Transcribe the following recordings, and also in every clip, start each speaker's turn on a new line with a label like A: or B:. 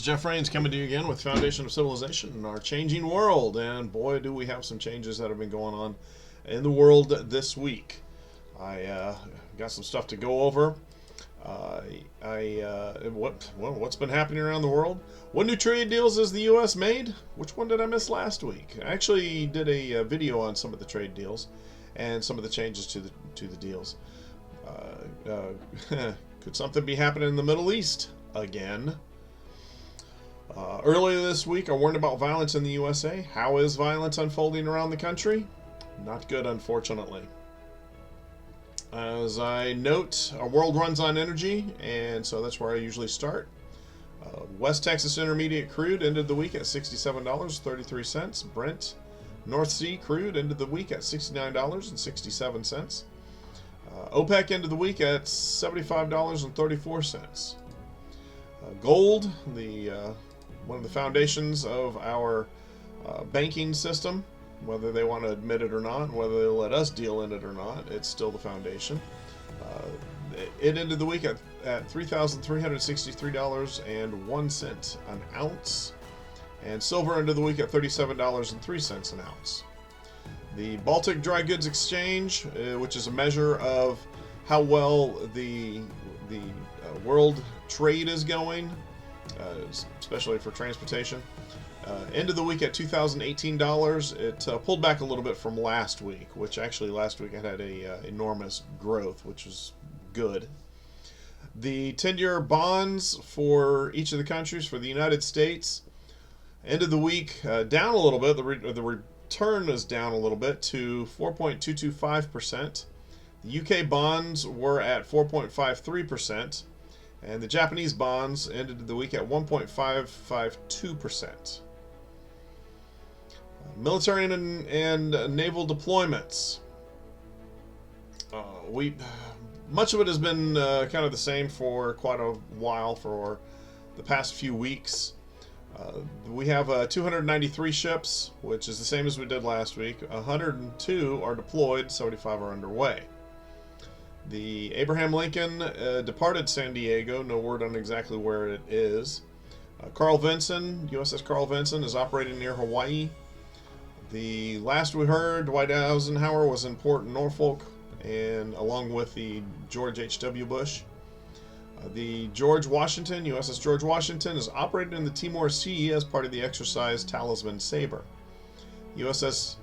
A: Jeff Rains coming to you again with Foundation of Civilization in our changing world. And boy, do we have some changes that have been going on in the world this week. I got some stuff to go over. What's been happening around the world? What new trade deals has the U.S. made? Which one did I miss last week? I actually did a video on some of the trade deals and some of the changes to the deals. Could something be happening in the Middle East again? Earlier this week, I warned about violence in the USA. How is violence unfolding around the country? Not good, unfortunately. As I note, our world runs on energy, and so that's where I usually start. West Texas Intermediate crude ended the week at $67.33. Brent North Sea crude ended the week at $69.67. OPEC ended the week at $75.34. Gold, one of the foundations of our banking system, whether they want to admit it or not, whether they let us deal in it or not, it's still the foundation. It ended the week at $3,363.01 an ounce, and silver ended the week at $37.03 an ounce. The Baltic Dry Goods Exchange, which is a measure of how well the world trade is going, especially for transportation, ended the week at $2,018. It pulled back a little bit from last week, which actually last week it had a enormous growth, which was good. The 10-year bonds for each of the countries, for the United States, ended the week down a little bit. The return is down a little bit to 4.225%. The UK bonds were at 4.53%. And the Japanese bonds ended the week at 1.552%. Military and naval deployments. Much of it has been kind of the same for quite a while, for the past few weeks. We have 293 ships, which is the same as we did last week. 102 are deployed, 75 are underway. The Abraham Lincoln departed San Diego. No word on exactly where it is. Carl Vinson, USS Carl Vinson, is operating near Hawaii. The last we heard, Dwight Eisenhower was in Port Norfolk, and along with the George H.W. Bush. The George Washington, USS George Washington, is operating in the Timor Sea as part of the exercise Talisman Sabre. USS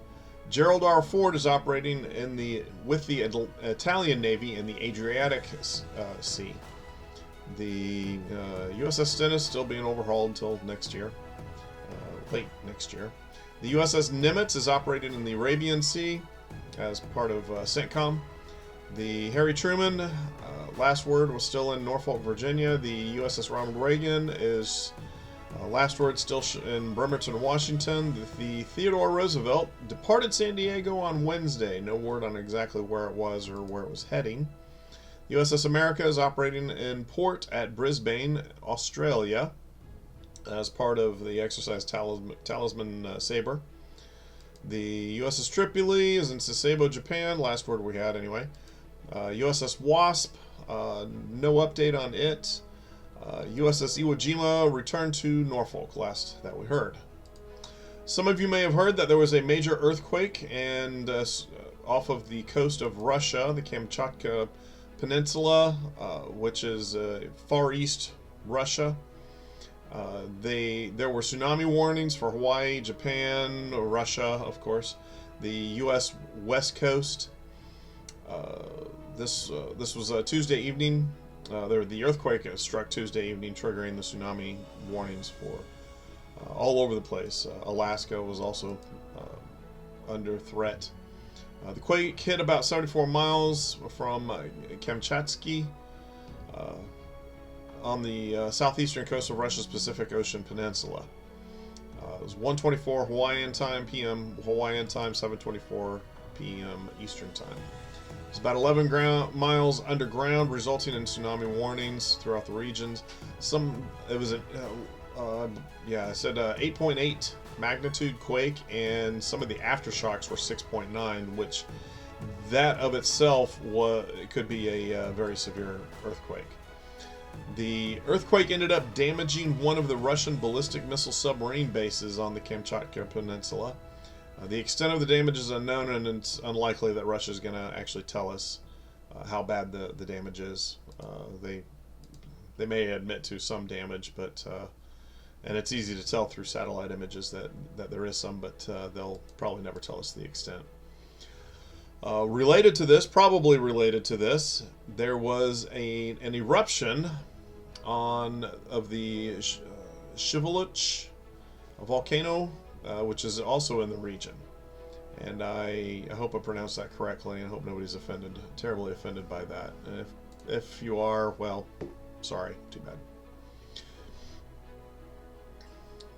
A: Gerald R. Ford is operating with the Italian Navy in the Adriatic Sea. The USS Stennis still being overhauled until next year, late next year. The USS Nimitz is operating in the Arabian Sea as part of CENTCOM. The Harry Truman, last word, was still in Norfolk, Virginia. The USS Ronald Reagan is last word still in Bremerton, Washington. The Theodore Roosevelt departed San Diego on Wednesday. No word on exactly where it was or where it was heading. USS America is operating in port at Brisbane, Australia, as part of the exercise Talisman Sabre. The USS Tripoli is in Sasebo, Japan. Last word we had, anyway. USS Wasp, no update on it. USS Iwo Jima returned to Norfolk, last that we heard. Some of you may have heard that there was a major earthquake and off of the coast of Russia, the Kamchatka peninsula, which is far east Russia. There were tsunami warnings for Hawaii, Japan, Russia, of course, the U.S. West Coast. This was Tuesday evening. The earthquake struck Tuesday evening, triggering the tsunami warnings for all over the place. Alaska was also under threat. The quake hit about 74 miles from Kamchatka on the southeastern coast of Russia's Pacific Ocean Peninsula. It was 1:24 Hawaiian time p.m. Hawaiian time, 7:24 p.m. Eastern time. It's about 11 miles underground, resulting in tsunami warnings throughout the regions. It was 8.8 magnitude quake, and some of the aftershocks were 6.9, which that of itself could be a very severe earthquake. The earthquake ended up damaging one of the Russian ballistic missile submarine bases on the Kamchatka peninsula. The extent of the damage is unknown, and it's unlikely that Russia is going to actually tell us how bad the damage is. They may admit to some damage, but and it's easy to tell through satellite images that there is some, but they'll probably never tell us the extent. Related to this, probably related to this, there was an eruption of the Shiveluch volcano, which is also in the region. And I hope I pronounced that correctly, and I hope nobody's terribly offended by that. And if you are, well, sorry, too bad.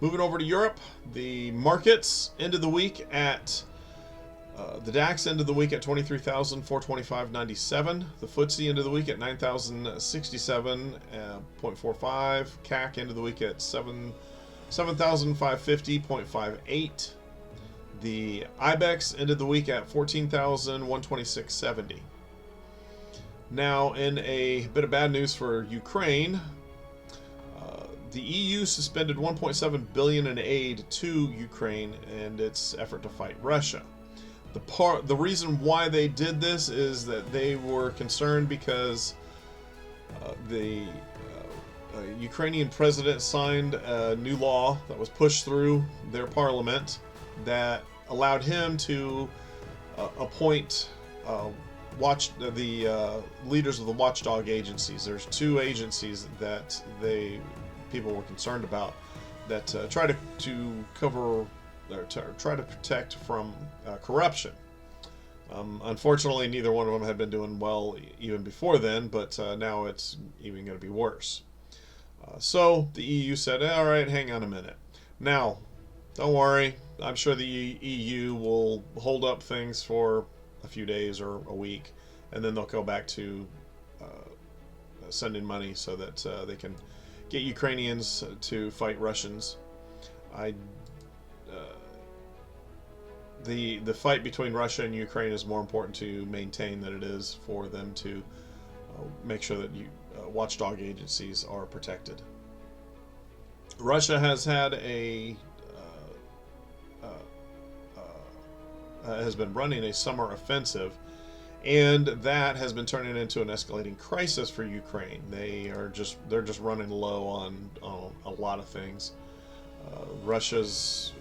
A: Moving over to Europe, the markets ended the week at the DAX ended the week at 23,425.97. The FTSE ended the week at 9,067.45. CAC ended the week at 7,550.58. The IBEX ended the week at 14,126.70. Now, in a bit of bad news for Ukraine, the EU suspended 1.7 billion in aid to Ukraine and its effort to fight Russia. The reason why they did this is that they were concerned because the Ukrainian president signed a new law that was pushed through their parliament that allowed him to appoint the leaders of the watchdog agencies. There's two agencies that people were concerned about that try to cover or try to protect from corruption. Unfortunately, neither one of them had been doing well even before then, but now it's even going to be worse. So the EU said, all right, hang on a minute. Now, don't worry. I'm sure the EU will hold up things for a few days or a week, and then they'll go back to sending money so that they can get Ukrainians to fight Russians. The fight between Russia and Ukraine is more important to maintain than it is for them to make sure that watchdog agencies are protected. Russia has had has been running a summer offensive, and that has been turning into an escalating crisis for Ukraine. They're just running low on a lot of things. Russia's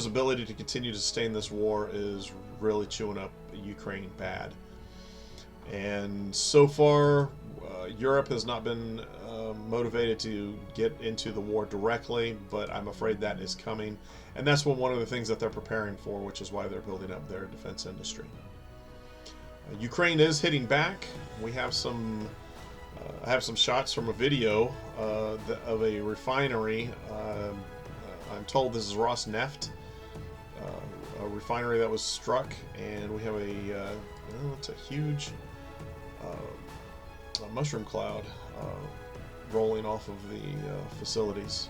A: ability to continue to sustain this war is really chewing up Ukraine bad. And so far, Europe has not been motivated to get into the war directly, but I'm afraid that is coming. And that's one of the things that they're preparing for, which is why they're building up their defense industry. Ukraine is hitting back. We have some I have some shots from a video of a refinery. I'm told this is Rosneft, a refinery that was struck, and we have it's a huge mushroom cloud rolling off of the facilities.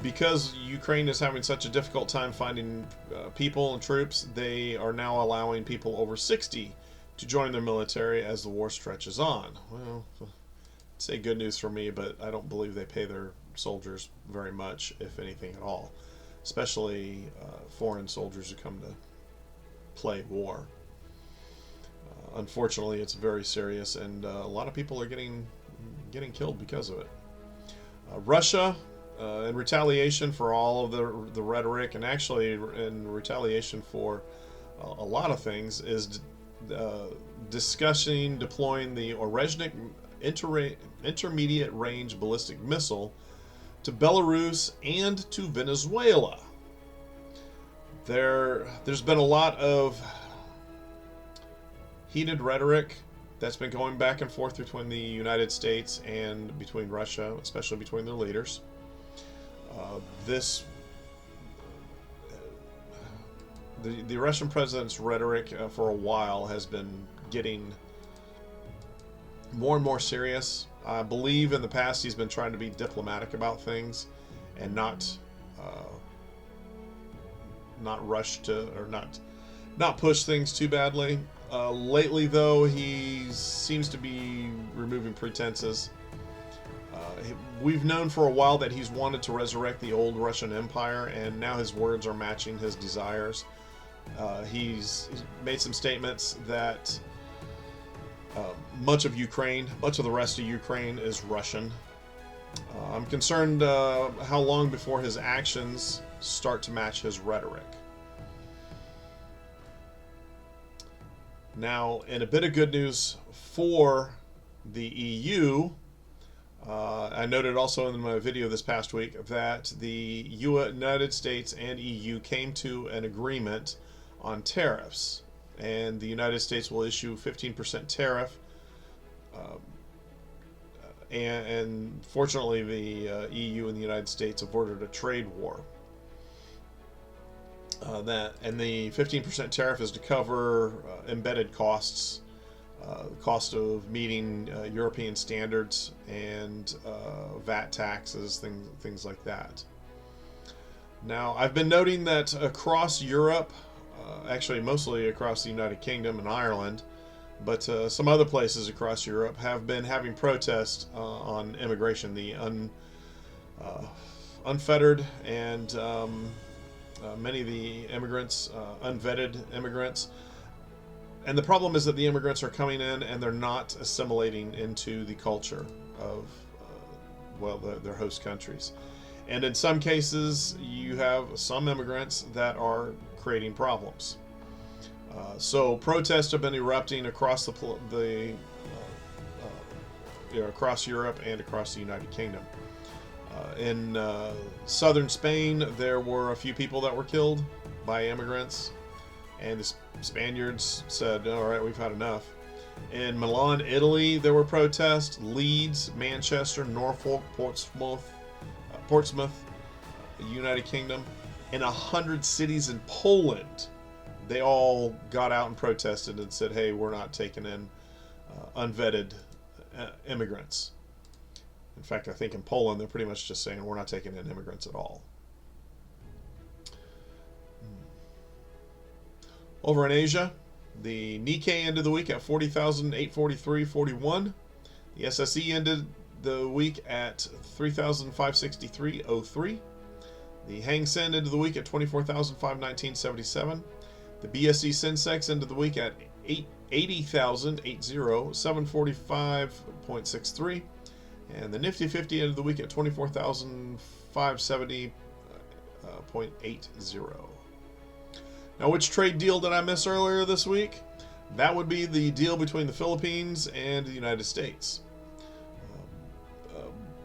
A: Because Ukraine is having such a difficult time finding people and troops, they are now allowing people over 60 to join their military as the war stretches on. Well, say good news for me, but I don't believe they pay their soldiers very much, if anything at all, especially foreign soldiers who come to play war. Unfortunately, it's very serious, and a lot of people are getting killed because of it. Russia, in retaliation for all of the rhetoric, and actually in retaliation for a lot of things, is discussing deploying the Oreshnik intermediate range ballistic missile to Belarus and to Venezuela. There's been a lot of heated rhetoric that's been going back and forth between the United States and between Russia, especially between their leaders. The Russian president's rhetoric for a while has been getting more and more serious. I believe in the past he's been trying to be diplomatic about things and not rush to, or not push things too badly. Lately, though, he seems to be removing pretenses. We've known for a while that he's wanted to resurrect the old Russian Empire, and now his words are matching his desires. He's made some statements that much of the rest of Ukraine is Russian. I'm concerned how long before his actions start to match his rhetoric. Now, in a bit of good news for the EU, I noted also in my video this past week that the United States and EU came to an agreement on tariffs, and the United States will issue 15% tariff, and fortunately the EU and the United States averted a trade war. And the 15% tariff is to cover embedded costs, cost of meeting European standards, and VAT taxes, things like that. Now, I've been noting that across Europe, actually mostly across the United Kingdom and Ireland, but some other places across Europe have been having protests on immigration, the unfettered and many of the immigrants, unvetted immigrants. And the problem is that the immigrants are coming in and they're not assimilating into the culture of, their host countries. And in some cases, you have some immigrants that are creating problems. So protests have been erupting across across Europe and across the United Kingdom. In southern Spain, there were a few people that were killed by immigrants, and the Spaniards said, all right, we've had enough. In Milan, Italy, there were protests. Leeds, Manchester, Norfolk, Portsmouth, United Kingdom, and 100 cities in Poland, they all got out and protested and said, hey, we're not taking in unvetted immigrants. In fact, I think in Poland, they're pretty much just saying we're not taking in immigrants at all. Over in Asia, the Nikkei ended the week at 40,843.41. The SSE ended the week at 3,563.03. The Hang Seng ended the week at 24,519.77. The BSE Sensex ended the week at 80,745.63. And the Nifty 50 ended the week at 24,570.80. Now, which trade deal did I miss earlier this week? That would be the deal between the Philippines and the United States.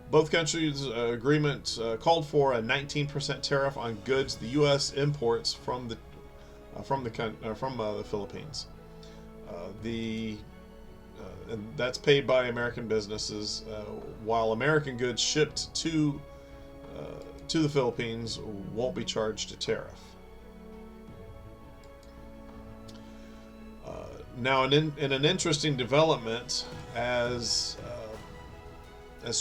A: Both countries' agreement called for a 19% tariff on goods the U.S. imports from the Philippines. And that's paid by American businesses, while American goods shipped to the Philippines won't be charged a tariff. Now, in an interesting development, as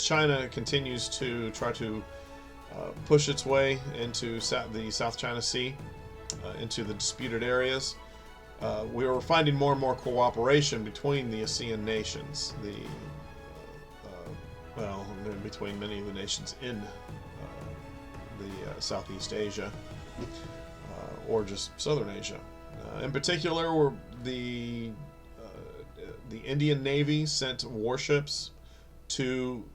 A: China continues to try to push its way into the South China Sea, into the disputed areas, we are finding more and more cooperation between the ASEAN nations, between many of the nations in Southeast Asia, or just Southern Asia. In particular, the Indian Navy sent warships to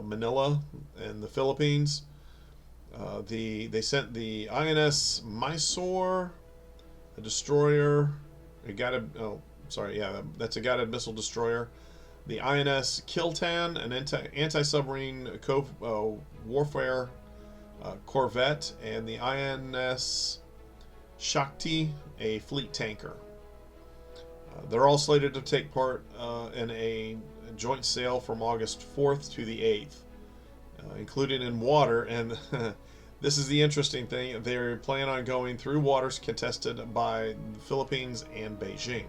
A: Manila and the Philippines. They sent the INS Mysore, a destroyer, that's a guided missile destroyer. The INS Kiltan, an anti-submarine warfare corvette, and the INS Shakti, a fleet tanker. They're all slated to take part in a joint sail from August 4th to the 8th, including in water. And this is the interesting thing. They plan on going through waters contested by the Philippines and Beijing.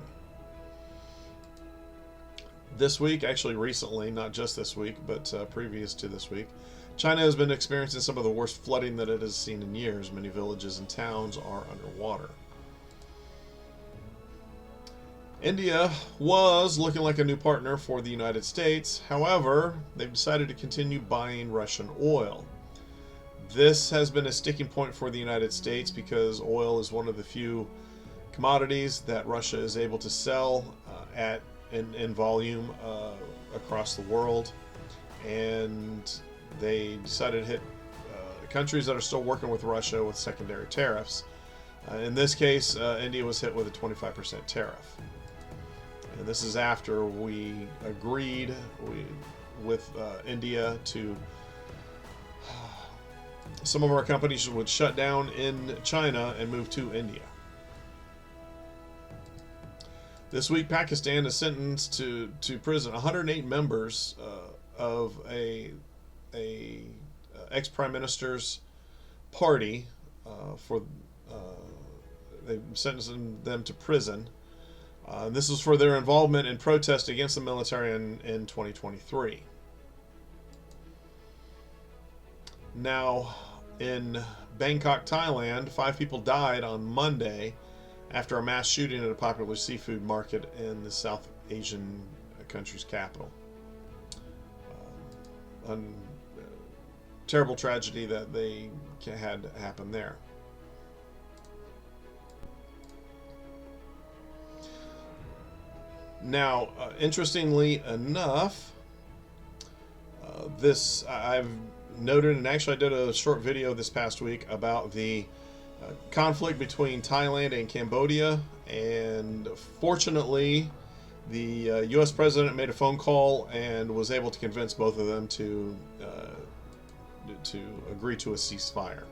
A: This week, actually recently, not just this week, but previous to this week, China has been experiencing some of the worst flooding that it has seen in years. Many villages and towns are underwater. India was looking like a new partner for the United States. However, they've decided to continue buying Russian oil. This has been a sticking point for the United States because oil is one of the few commodities that Russia is able to sell in volume across the world, and they decided to hit countries that are still working with Russia with secondary tariffs. In this case, India was hit with a 25% tariff. And this is after we agreed with India to some of our companies would shut down in China and move to India. This week, Pakistan has sentenced to prison 108 members of a ex-prime minister's party for they sentenced them to prison. This is for their involvement in protest against the military in 2023. Now, in Bangkok, Thailand, 5 people died on Monday after a mass shooting at a popular seafood market in the South Asian country's capital. Terrible tragedy that they had happen there. Now, interestingly enough, this I've noted, and actually I did a short video this past week about the conflict between Thailand and Cambodia, and fortunately the U.S. president made a phone call and was able to convince both of them to agree to a ceasefire.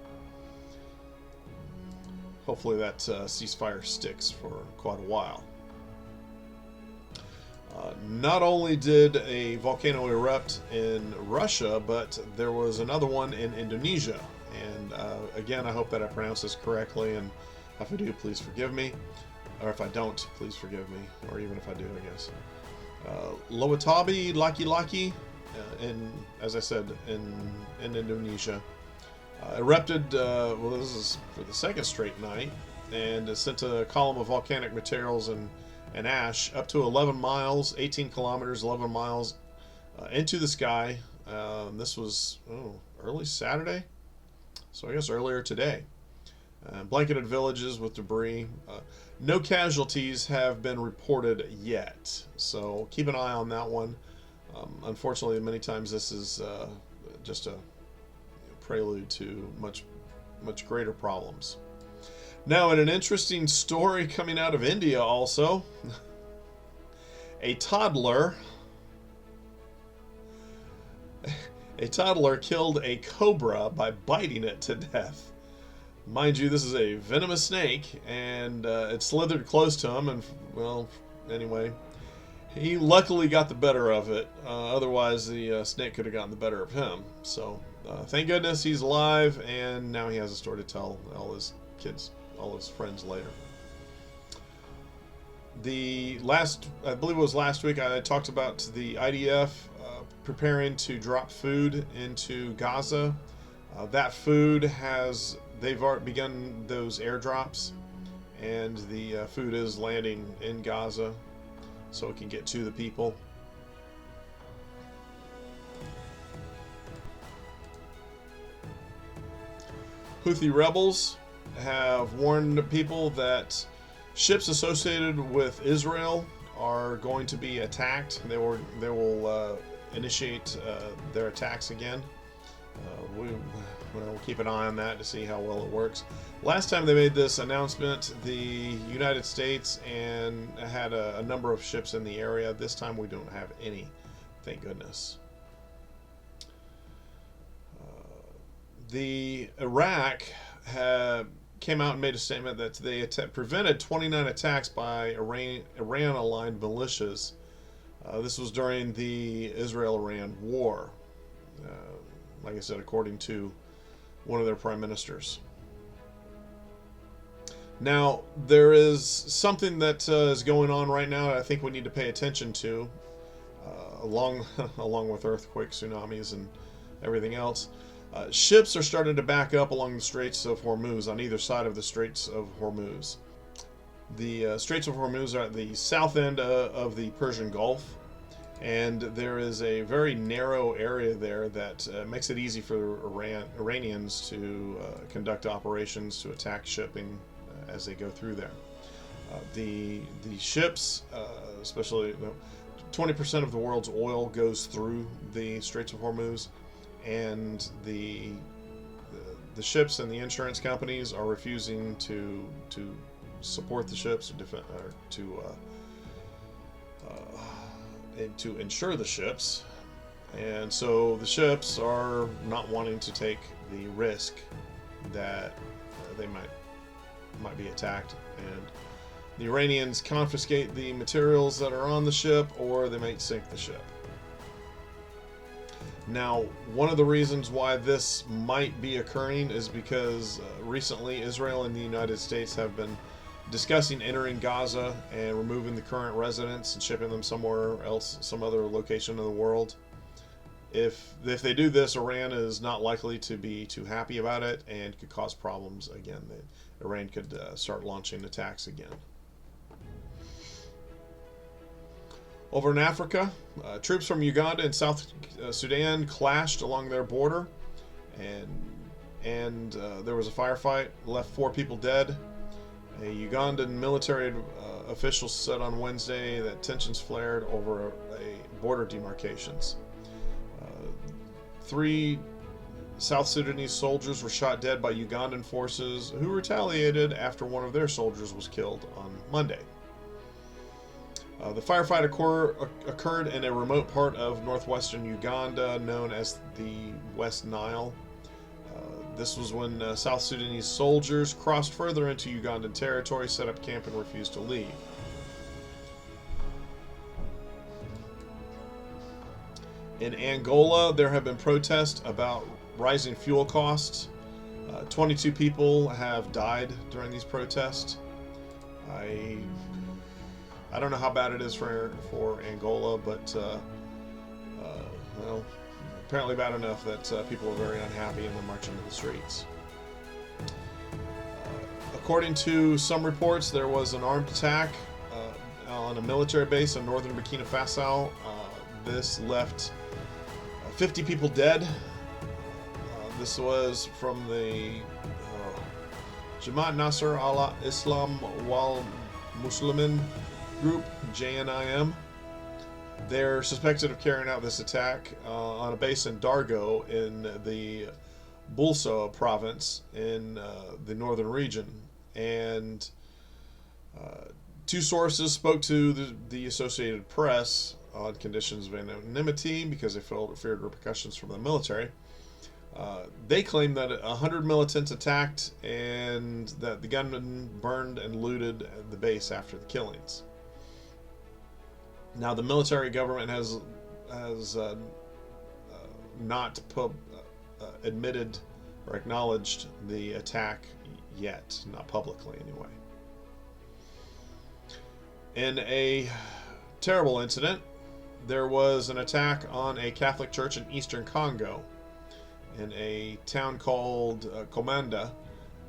A: Hopefully that ceasefire sticks for quite a while. Not only did a volcano erupt in Russia, but there was another one in Indonesia. And again, I hope that I pronounced this correctly, and if I do, please forgive me. Or if I don't, please forgive me. Or even if I do, I guess. Lowatabi Laki-Laki, as I said, in Indonesia, erupted, well, this is for the second straight night, and sent a column of volcanic materials and ash up to 11 miles, 18 kilometers, 11 miles into the sky. This was early Saturday, so I guess earlier today. Blanketed villages with debris. No casualties have been reported yet, so keep an eye on that one. Unfortunately, many times this is just a prelude to much greater problems. Now, in an interesting story coming out of India also, a toddler killed a cobra by biting it to death. Mind you, this is a venomous snake, and it slithered close to him, and, well, anyway, he luckily got the better of it. Otherwise, the snake could have gotten the better of him. So, thank goodness he's alive, and now he has a story to tell all his kids, all his friends later. I believe it was last week, I talked about the IDF preparing to drop food into Gaza. That food they've already begun those airdrops, and the food is landing in Gaza so it can get to the people. Houthi rebels have warned people that ships associated with Israel are going to be attacked. They will initiate their attacks again. We'll keep an eye on that to see how well it works. Last time they made this announcement, the United States and had a number of ships in the area. This time we don't have any, thank goodness. The Iraq came out and made a statement that they prevented 29 attacks by Iran-aligned militias. This was during the Israel-Iran war, like I said, according to one of their prime ministers. Now, there is something that is going on right now that I think we need to pay attention to, along with earthquakes, tsunamis, and everything else. Ships are starting to back up along the Straits of Hormuz, on either side of the Straits of Hormuz. The Straits of Hormuz are at the south end of the Persian Gulf, and there is a very narrow area there that makes it easy for Iranians to conduct operations to attack shipping as they go through there. The ships, especially 20% of the world's oil goes through the Straits of Hormuz, and the ships and the insurance companies are refusing to support the ships or to insure the ships, and so the ships are not wanting to take the risk that they might be attacked, and the Iranians confiscate the materials that are on the ship, or they might sink the ship. Now, one of the reasons why this might be occurring is because recently Israel and the United States have been discussing entering Gaza and removing the current residents and shipping them somewhere else, some other location in the world. If they do this, Iran is not likely to be too happy about it and could cause problems again. Iran could start launching attacks again. Over in Africa, troops from Uganda and South Sudan clashed along their border, and there was a firefight, left 4 people dead. A Ugandan military official said on Wednesday that tensions flared over a border demarcations. 3 South Sudanese soldiers were shot dead by Ugandan forces who retaliated after one of their soldiers was killed on Monday. The firefight occurred in a remote part of northwestern Uganda known as the West Nile. This was when South Sudanese soldiers crossed further into Ugandan territory, set up camp, and refused to leave. In Angola, there have been protests about rising fuel costs. 22 people have died during these protests. I don't know how bad it is for Angola, but well, apparently bad enough that people are very unhappy and they're marching to the streets. According to some reports, there was an armed attack on a military base in northern Burkina Faso. This left 50 people dead. This was from the Jamaat Nasser al-Islam wal Muslimin group, JNIM. They're suspected of carrying out this attack on a base in Dargo in the Bulso province in the northern region. And 2 sources spoke to the Associated Press on conditions of anonymity because they feared repercussions from the military. They claim that 100 militants attacked and that the gunmen burned and looted the base after the killings. Now, the military government has not admitted or acknowledged the attack yet, not publicly anyway. In a terrible incident, there was an attack on a Catholic church in eastern Congo, in a town called Komanda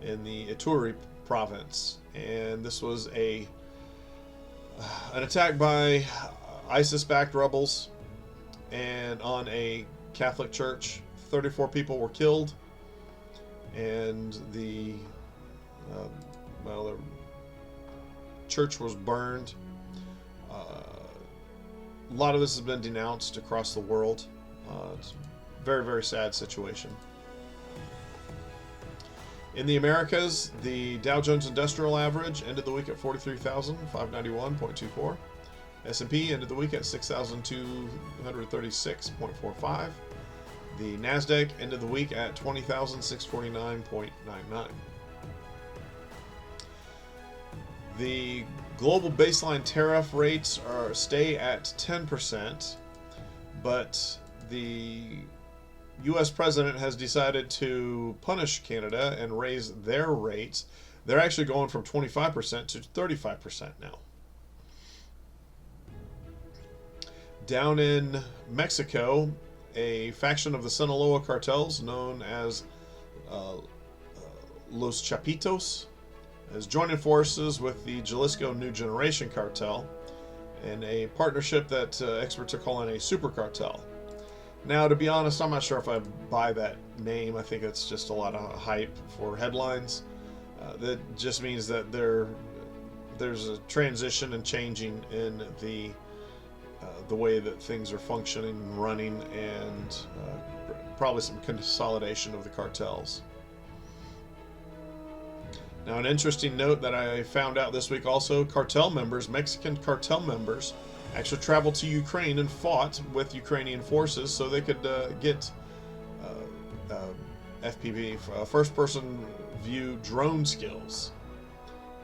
A: in the Ituri province, and this was an attack by ISIS-backed rebels and on a Catholic church. 34 people were killed, and the church was burned. A lot of this has been denounced across the world. It's a very, very sad situation. In the Americas, the Dow Jones Industrial Average ended the week at 43,591.24. S&P ended the week at 6,236.45. The NASDAQ ended the week at 20,649.99. The global baseline tariff rates stay at 10%, but the U.S. president has decided to punish Canada and raise their rates. They're actually going from 25% to 35% now. Down in Mexico, a faction of the Sinaloa cartels known as Los Chapitos is joining forces with the Jalisco New Generation cartel in a partnership that experts are calling a super cartel. Now, to be honest, I'm not sure if I buy that name. I think it's just a lot of hype for headlines. That just means that there's a transition and changing in the way that things are functioning and running, and probably some consolidation of the cartels. Now, an interesting note that I found out this week also, Mexican cartel members, actually traveled to Ukraine and fought with Ukrainian forces so they could get FPV, first-person view drone skills.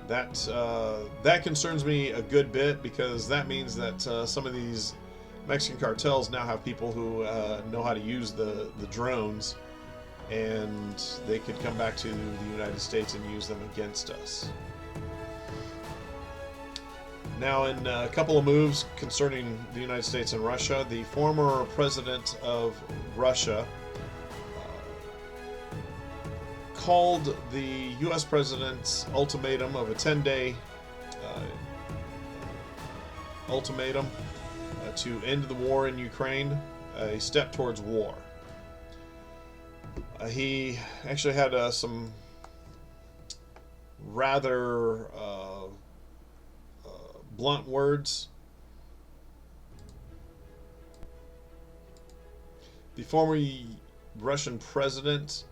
A: That concerns me a good bit, because that means that some of these Mexican cartels now have people who know how to use the drones, and they could come back to the United States and use them against us. Now, in a couple of moves concerning the United States and Russia, the former president of Russia called the U.S. president's ultimatum of a 10-day ultimatum to end the war in Ukraine a step towards war. He actually had some rather blunt words. The former Russian president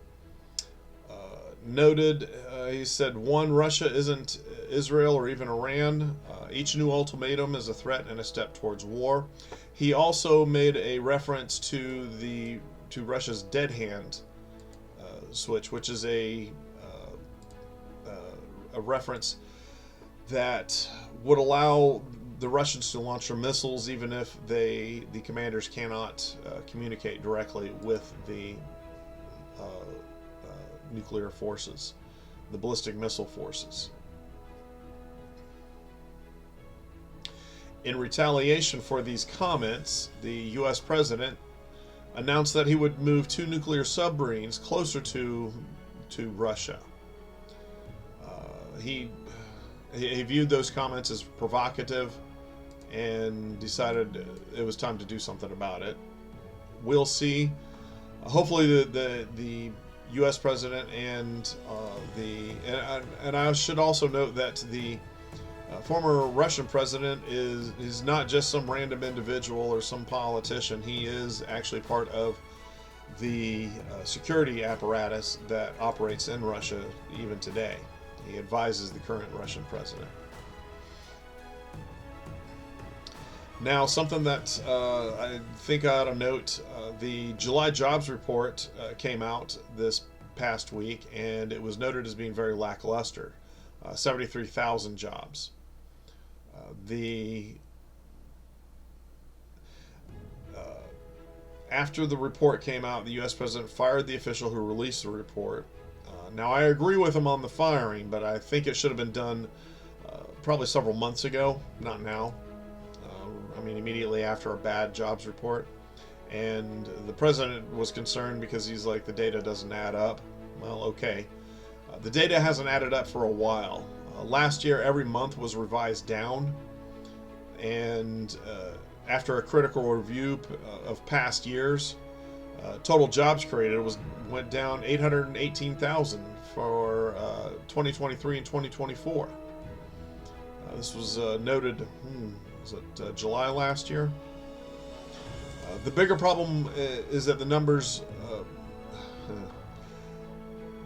A: noted, he said, one, Russia isn't Israel or even Iran. Each new ultimatum is a threat and a step towards war. He also made a reference to Russia's dead hand switch, which is a reference that would allow the Russians to launch their missiles even if the commanders cannot communicate directly with the nuclear forces, the ballistic missile forces. In retaliation for these comments, the U.S. president announced that he would move 2 nuclear submarines closer to Russia. He viewed those comments as provocative and decided it was time to do something about it. We'll see. Hopefully the U.S. president and I should also note that the former Russian president is not just some random individual or some politician. He is actually part of the security apparatus that operates in Russia even today. He advises the current Russian president. Now, something that I think I ought to note, the July jobs report came out this past week, and it was noted as being very lackluster. 73,000 jobs. After the report came out, the U.S. president fired the official who released the report. Now, I agree with him on the firing, but I think it should have been done probably several months ago, not now. Immediately after a bad jobs report. And the president was concerned because he's like, the data doesn't add up. Well, okay. The data hasn't added up for a while. Last year, every month was revised down. And after a critical review of past years, total jobs created went down 818,000 for 2023 and 2024. This was noted, was it July last year? The bigger problem is that the numbers,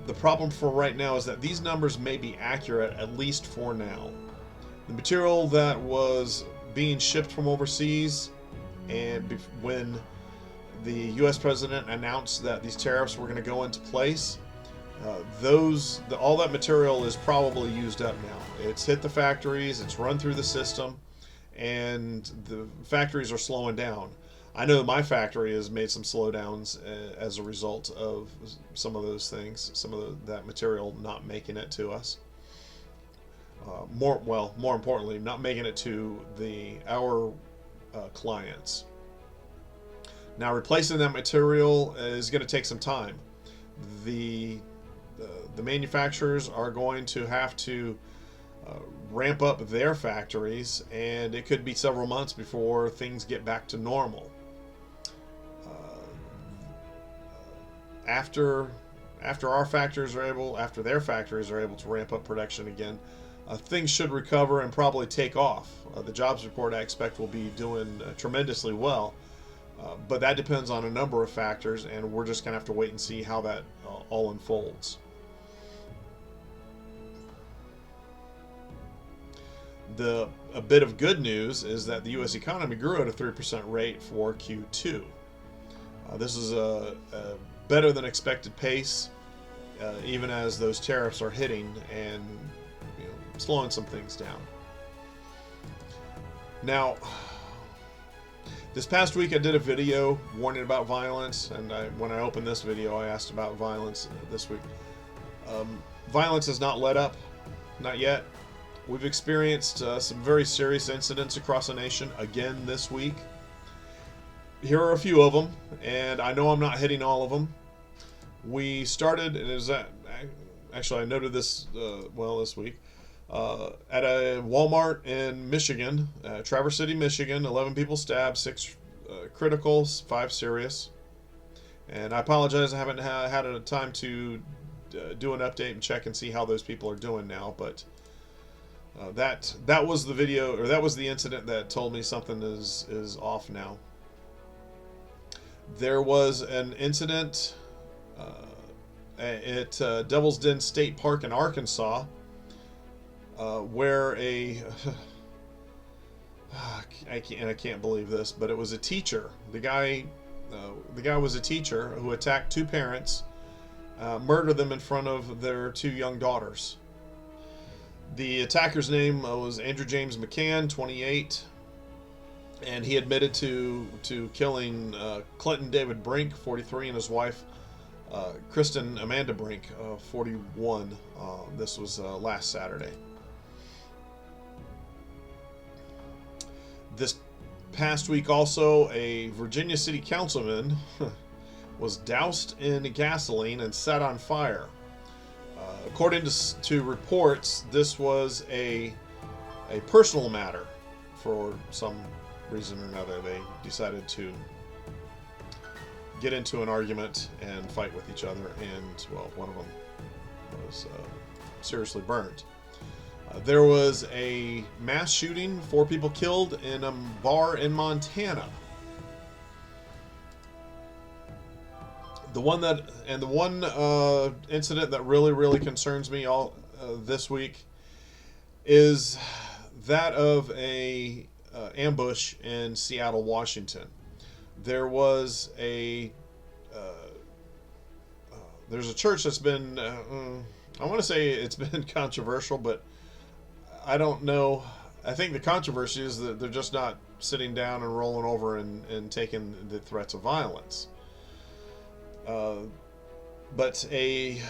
A: the problem for right now is that these numbers may be accurate, at least for now. The material that was being shipped from overseas, and when the U.S. president announced that these tariffs were going to go into place, all that material is probably used up now. It's hit the factories, it's run through the system, and the factories are slowing down. I know my factory has made some slowdowns as a result of some of those things, that material not making it to us. More importantly, not making it to our clients. Now, replacing that material is going to take some time. The the manufacturers are going to have to ramp up their factories, and it could be several months before things get back to normal. After their factories are able to ramp up production again, things should recover and probably take off. The jobs report I expect will be doing tremendously well, but that depends on a number of factors, and we're just going to have to wait and see how that all unfolds. A bit of good news is that the U.S. economy grew at a 3% rate for Q2. This is a better than expected pace, even as those tariffs are hitting and slowing some things down. Now, this past week I did a video warning about violence, and when I opened this video I asked about violence this week. Violence has not let up, not yet. We've experienced some very serious incidents across the nation again this week. Here are a few of them, and I know I'm not hitting all of them. We started, actually I noted this, this week, at a Walmart in Michigan, Traverse City, Michigan. 11 people stabbed, 6 critical, 5 serious. And I apologize, I haven't had a time to do an update and check and see how those people are doing now, but that was the video, or that was the incident that told me something is off now. There was an incident at Devil's Den State Park in Arkansas, where I can't believe this, but it was a teacher. The guy was a teacher who attacked 2 parents, murdered them in front of their 2 young daughters. The attacker's name was Andrew James McCann, 28, and he admitted to killing Clinton David Brink, 43, and his wife Kristen Amanda Brink, 41. This was last Saturday. This past week also, a Virginia City Councilman was doused in gasoline and set on fire. According to reports, this was a personal matter. For some reason or another, they decided to get into an argument and fight with each other, and, well, one of them was seriously burned. There was a mass shooting, 4 people killed in a bar in Montana. The one incident that really concerns me all this week is that of a ambush in Seattle, Washington. There was there's a church that's been I want to say it's been controversial, but I don't know. I think the controversy is that they're just not sitting down and rolling over and taking the threats of violence. But the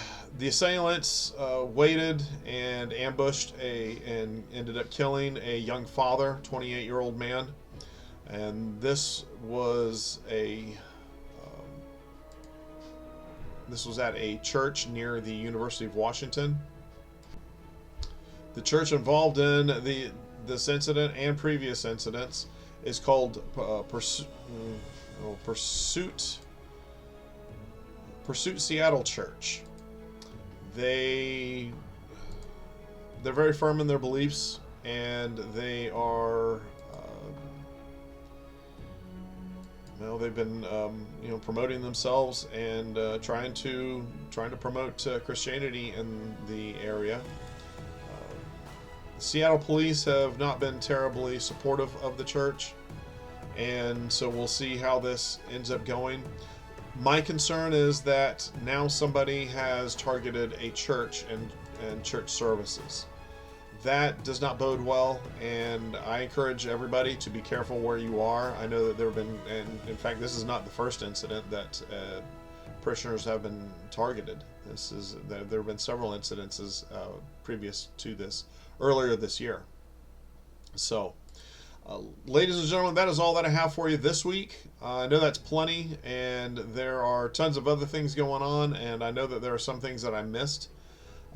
A: assailants waited and ambushed and ended up killing a young father, 28-year-old man, and this was at a church near the University of Washington. The church involved in this incident and previous incidents is called Pursuit Seattle Church. They're very firm in their beliefs, and they are they've been promoting themselves and trying to promote Christianity in the area. The Seattle police have not been terribly supportive of the church, and so we'll see how this ends up going. My concern is that now somebody has targeted a church and church services. That does not bode well, and I encourage everybody to be careful where you are. I know that there have been, and in fact this is not the first incident that parishioners have been targeted. There have been several incidences previous to this, earlier this year. So Ladies and gentlemen, that is all that I have for you this week. I know that's plenty, and there are tons of other things going on, and I know that there are some things that I missed.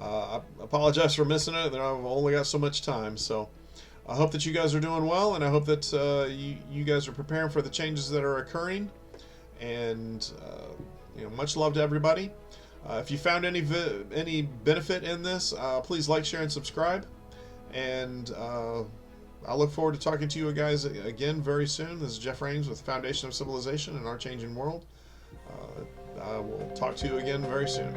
A: I apologize for missing it. I've only got so much time, so I hope that you guys are doing well, and I hope that you guys are preparing for the changes that are occurring. And much love to everybody. If you found any benefit in this, please like, share, and subscribe. And I look forward to talking to you guys again very soon. This is Jeff Rains with Foundation of Civilization in Our Changing World. I will talk to you again very soon.